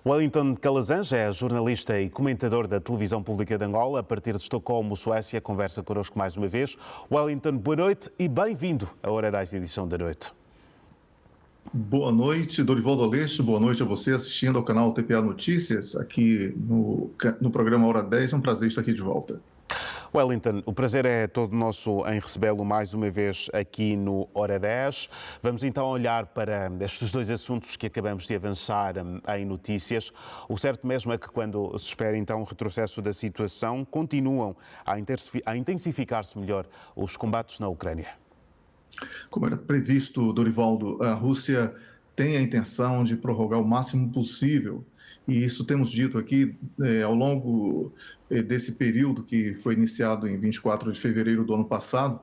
Wellington Calazans é jornalista e comentador da televisão pública de Angola. A partir de Estocolmo, Suécia, conversa connosco mais uma vez. Wellington, boa noite e bem-vindo à Hora 10, edição da noite. Boa noite, Dorivaldo Aleixo. Boa noite a você assistindo ao canal TPA Notícias, aqui no programa Hora 10. É um prazer estar aqui de volta. Wellington, o prazer é todo nosso em recebê-lo mais uma vez aqui no Hora 10. Vamos então olhar para estes dois assuntos que acabamos de avançar em notícias. O certo mesmo é que quando se espera então um retrocesso da situação, continuam a intensificar-se melhor os combates na Ucrânia. Como era previsto, Dorivaldo, a Rússia tem a intenção de prorrogar o máximo possível, e isso temos dito aqui ao longo desse período que foi iniciado em 24 de fevereiro do ano passado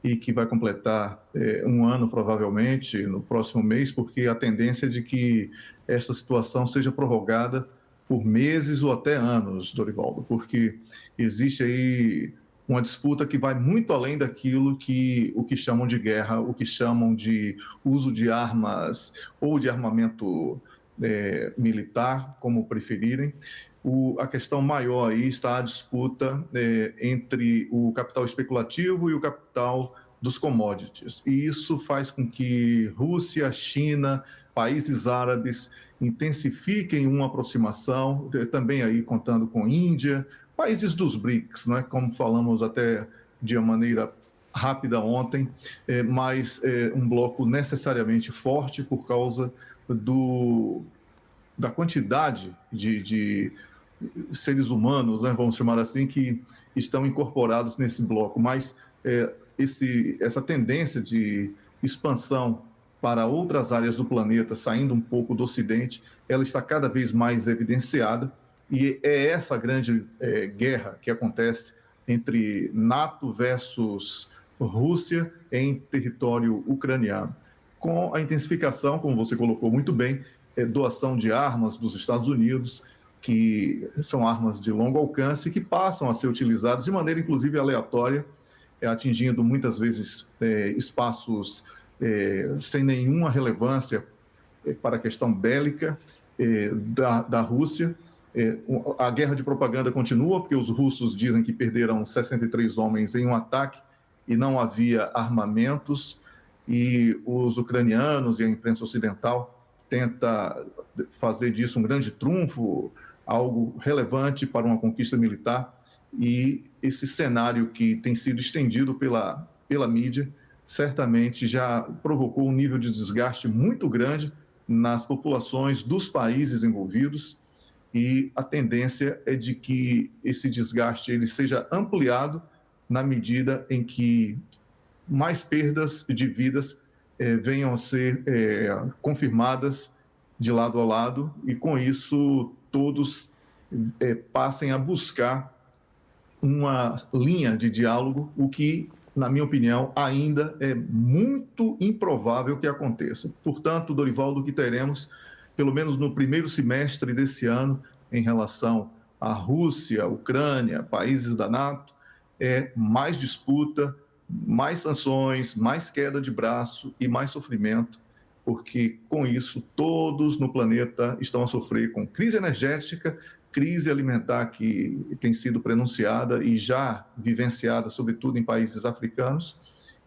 e que vai completar um ano provavelmente no próximo mês, porque a tendência é de que esta situação seja prorrogada por meses ou até anos, Dorivaldo, porque existe aí uma disputa que vai muito além daquilo que o que chamam de guerra, o que chamam de uso de armas ou de armamento militar, como preferirem. A questão maior aí está a disputa entre o capital especulativo e o capital dos commodities. E isso faz com que Rússia, China, países árabes intensifiquem uma aproximação, também aí contando com Índia, países dos BRICS, né, como falamos até de uma maneira rápida ontem, mas um bloco necessariamente forte por causa da quantidade de seres humanos, né, vamos chamar assim, que estão incorporados nesse bloco. Mas essa tendência de expansão para outras áreas do planeta, saindo um pouco do Ocidente, ela está cada vez mais evidenciada. E é essa grande guerra que acontece entre NATO versus Rússia em território ucraniano. Com a intensificação, como você colocou muito bem, doação de armas dos Estados Unidos, que são armas de longo alcance, que passam a ser utilizadas de maneira, inclusive, aleatória, atingindo muitas vezes espaços sem nenhuma relevância para a questão bélica da Rússia. A guerra de propaganda continua, porque os russos dizem que perderam 63 homens em um ataque e não havia armamentos, e os ucranianos e a imprensa ocidental tenta fazer disso um grande trunfo, algo relevante para uma conquista militar, e esse cenário que tem sido estendido pela mídia certamente já provocou um nível de desgaste muito grande nas populações dos países envolvidos, e a tendência é de que esse desgaste ele seja ampliado na medida em que mais perdas de vidas venham a ser confirmadas de lado a lado, e com isso todos passem a buscar uma linha de diálogo, o que, na minha opinião, ainda é muito improvável que aconteça. Portanto, Dorivaldo, o que teremos pelo menos no primeiro semestre desse ano, em relação à Rússia, Ucrânia, países da NATO, é mais disputa, mais sanções, mais queda de braço e mais sofrimento, porque com isso todos no planeta estão a sofrer com crise energética, crise alimentar que tem sido pronunciada e já vivenciada, sobretudo em países africanos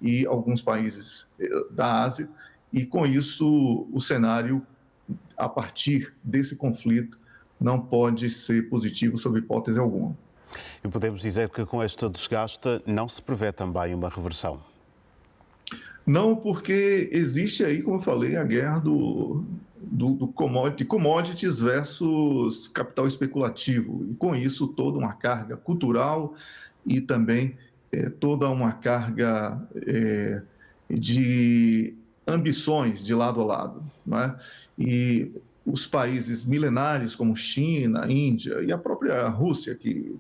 e alguns países da Ásia, e com isso o cenário a partir desse conflito não pode ser positivo sob hipótese alguma. E podemos dizer que com este desgaste não se prevê também uma reversão? Não, porque existe aí, como eu falei, a guerra de commodities versus capital especulativo, e com isso toda uma carga cultural e também toda uma carga de ambições de lado a lado, não é? E os países milenários como China, Índia e a própria Rússia, que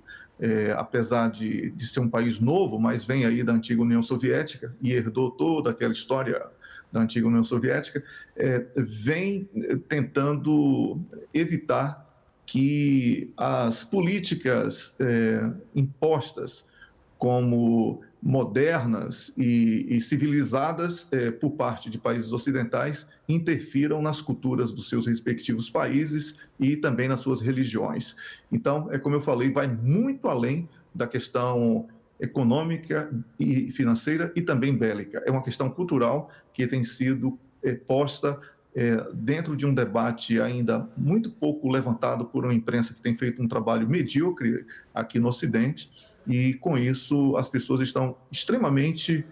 apesar de ser um país novo, mas vem aí da antiga União Soviética e herdou toda aquela história da antiga União Soviética, vem tentando evitar que as políticas impostas como modernas e civilizadas por parte de países ocidentais interfiram nas culturas dos seus respectivos países e também nas suas religiões. Então, como eu falei, vai muito além da questão econômica e financeira e também bélica. É uma questão cultural que tem sido posta dentro de um debate ainda muito pouco levantado por uma imprensa que tem feito um trabalho medíocre aqui no Ocidente, e com isso as pessoas estão extremamente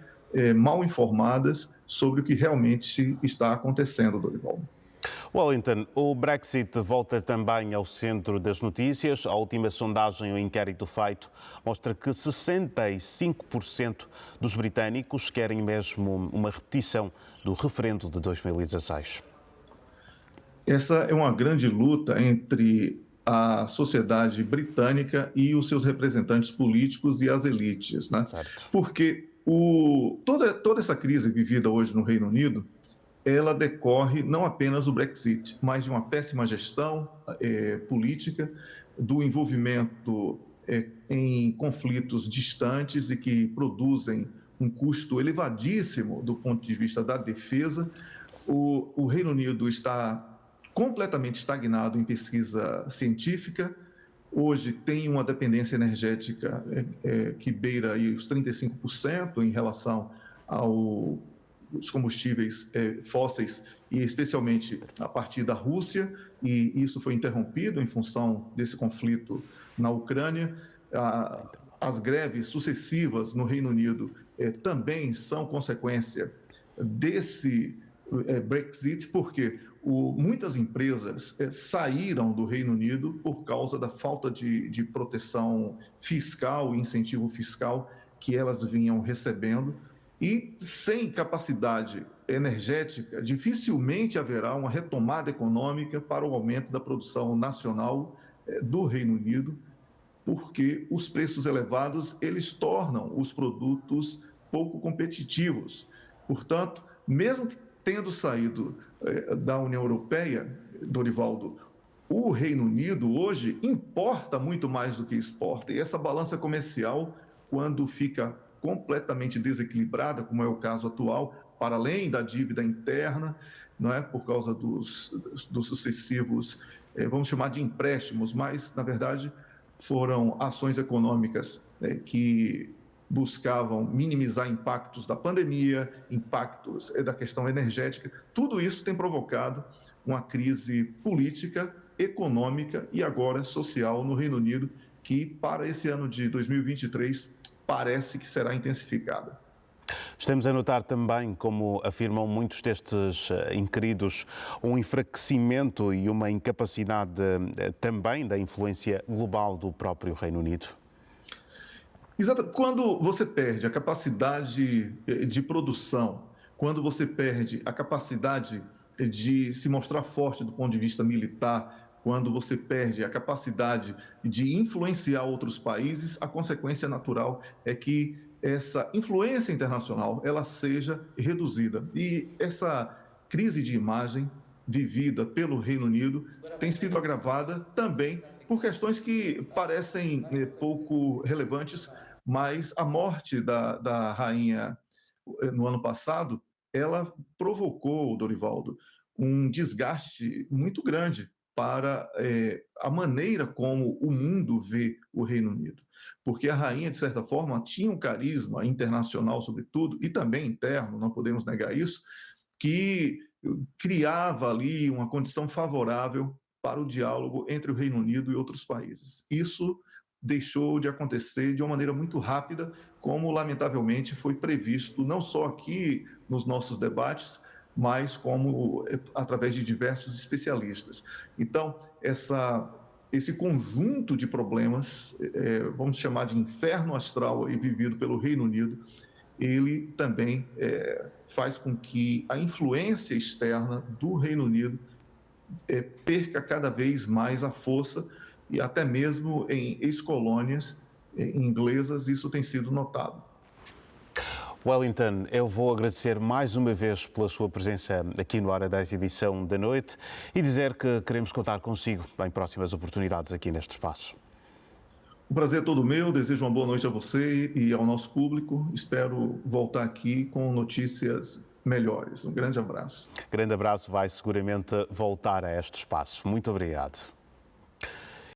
mal informadas sobre o que realmente está acontecendo, Dorival. Wellington, o Brexit volta também ao centro das notícias. A última sondagem, o inquérito feito, mostra que 65% dos britânicos querem mesmo uma repetição do referendo de 2016. Essa é uma grande luta entre a sociedade britânica e os seus representantes políticos e as elites, né? Certo. Porque toda essa crise vivida hoje no Reino Unido, ela decorre não apenas do Brexit, mas de uma péssima gestão política, do envolvimento em conflitos distantes e que produzem um custo elevadíssimo do ponto de vista da defesa. O Reino Unido está completamente estagnado em pesquisa científica. Hoje tem uma dependência energética que beira aí os 35% em relação aos combustíveis fósseis, e especialmente a partir da Rússia, e isso foi interrompido em função desse conflito na Ucrânia. As greves sucessivas no Reino Unido também são consequência desse Brexit, porque muitas empresas saíram do Reino Unido por causa da falta de proteção fiscal, incentivo fiscal que elas vinham recebendo, e sem capacidade energética, dificilmente haverá uma retomada econômica para o aumento da produção nacional do Reino Unido, porque os preços elevados, eles tornam os produtos pouco competitivos. Portanto, mesmo que tendo saído da União Europeia, Dorivaldo, o Reino Unido hoje importa muito mais do que exporta. E essa balança comercial, quando fica completamente desequilibrada, como é o caso atual, para além da dívida interna, não é, por causa dos sucessivos, vamos chamar de empréstimos, mas, na verdade, foram ações econômicas que buscavam minimizar impactos da pandemia, impactos da questão energética. Tudo isso tem provocado uma crise política, econômica e agora social no Reino Unido, que para esse ano de 2023 parece que será intensificada. Estamos a notar também, como afirmam muitos destes inquiridos, um enfraquecimento e uma incapacidade também da influência global do próprio Reino Unido. Exato. Quando você perde a capacidade de produção, quando você perde a capacidade de se mostrar forte do ponto de vista militar, quando você perde a capacidade de influenciar outros países, a consequência natural é que essa influência internacional ela seja reduzida. E essa crise de imagem vivida pelo Reino Unido tem sido agravada também por questões que parecem pouco relevantes, mas a morte da rainha no ano passado, ela provocou, Dorivaldo, um desgaste muito grande para a maneira como o mundo vê o Reino Unido. Porque a rainha, de certa forma, tinha um carisma internacional, sobretudo, e também interno, não podemos negar isso, que criava ali uma condição favorável para o diálogo entre o Reino Unido e outros países. Isso deixou de acontecer de uma maneira muito rápida, como lamentavelmente foi previsto, não só aqui nos nossos debates, mas como através de diversos especialistas. Então, esse conjunto de problemas, vamos chamar de inferno astral vivido pelo Reino Unido, ele também faz com que a influência externa do Reino Unido perca cada vez mais a força, e até mesmo em ex-colônias inglesas isso tem sido notado. Wellington, eu vou agradecer mais uma vez pela sua presença aqui no Hora 10, edição da noite, e dizer que queremos contar consigo em próximas oportunidades aqui neste espaço. O prazer é todo meu, desejo uma boa noite a você e ao nosso público. Espero voltar aqui com notícias melhores. Um grande abraço. Grande abraço, vai seguramente voltar a este espaço. Muito obrigado.